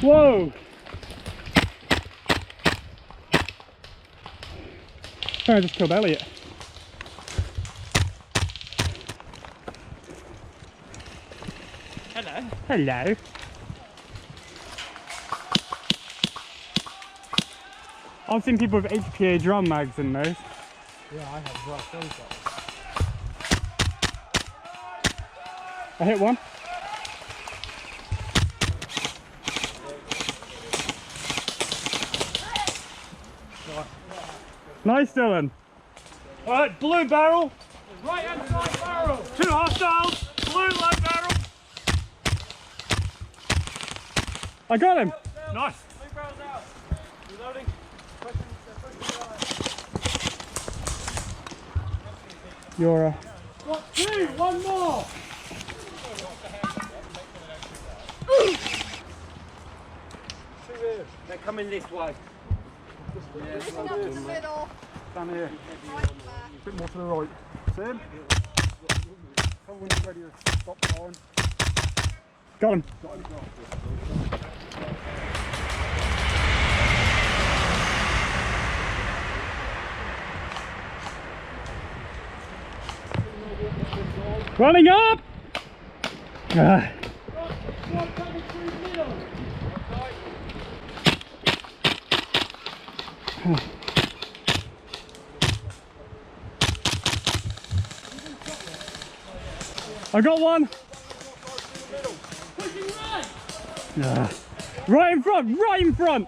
Whoa! I just killed Elliot. Hello. Hello. I've seen people with HPA drum mags in those. Yeah, I have rough those up. I hit one. Nice, Dylan. Alright, blue barrel. Right hand side barrel. 2 hostiles. Blue light barrel. I got him. Nice. Blue barrel's out. Reloading. You're Got 2. One more. They're coming this way. Listen up to the middle. down here. Right back. A bit more to the right. Same. Come when you're ready to stop going. Got him. Running up! Ah. I got one. Ah. Right in front, right in front.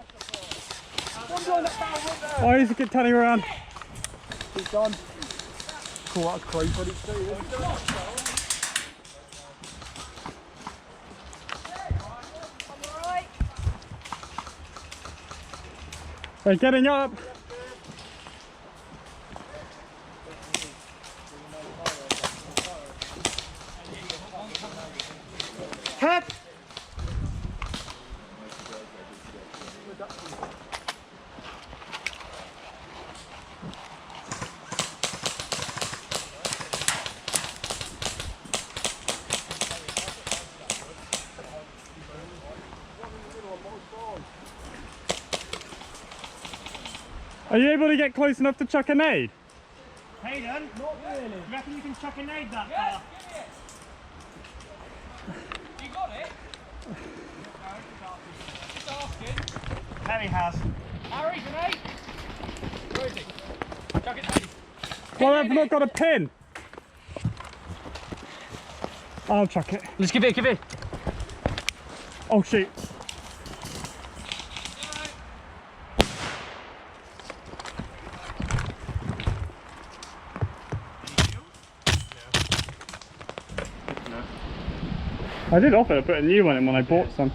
Oh, he's a good turning around. He's done. Cool, that's great, but it's too. Right. They're getting up. Head. Are you able to get close enough to chuck a nade? Hayden, not really. Do you reckon you can chuck a nade that far? You got it? Just asking. Harry has. Harry, grenade? Where is it? Chuck it, Harry. Well, I've not got a pin. I'll chuck it. Let's give it. Oh, shoot. I did offer to put a new one in when I bought some.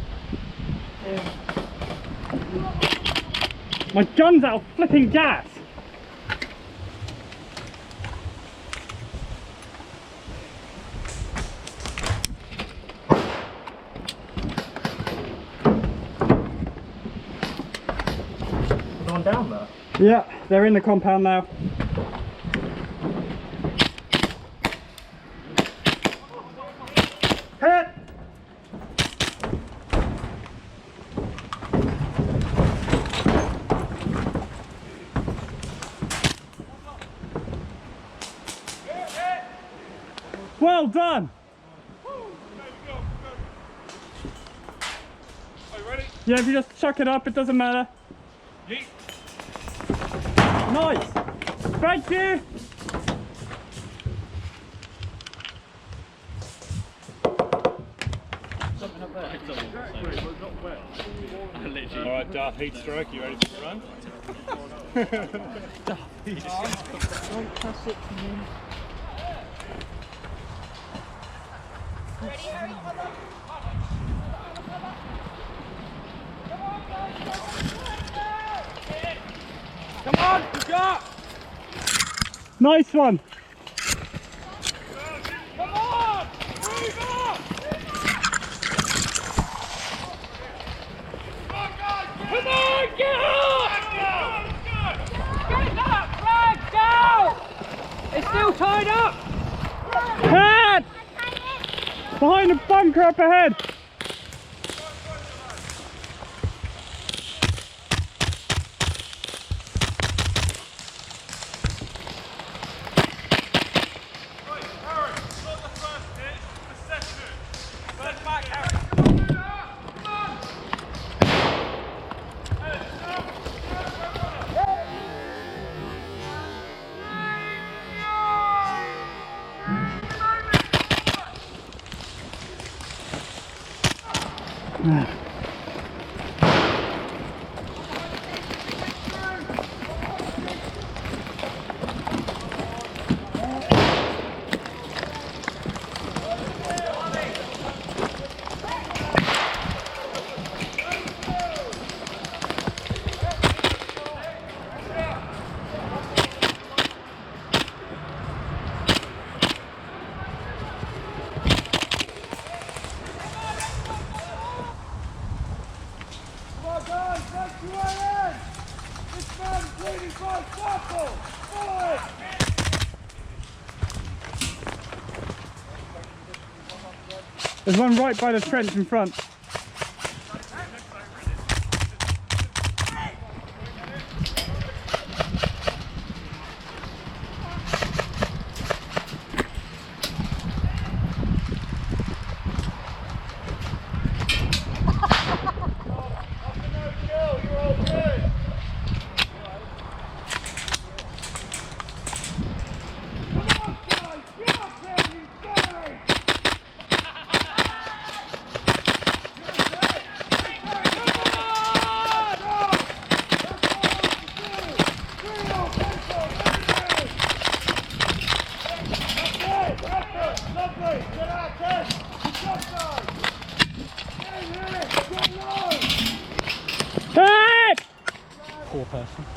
My gun's out of flipping gas! Gone down there. Yeah, they're in the compound now. Head. Well done! Are you ready? Yeah, if you just chuck it up, it doesn't matter. Yeet. Nice! Thank you! Alright, Darth, heat stroke, you ready for the run? Ready, Harry? Come on, good job! Nice one! Come on! Move on! Come on, get up! Get that flag down! It's still tied up! Head! Behind the bunker up ahead! There's one right by the trench in front. Poor person.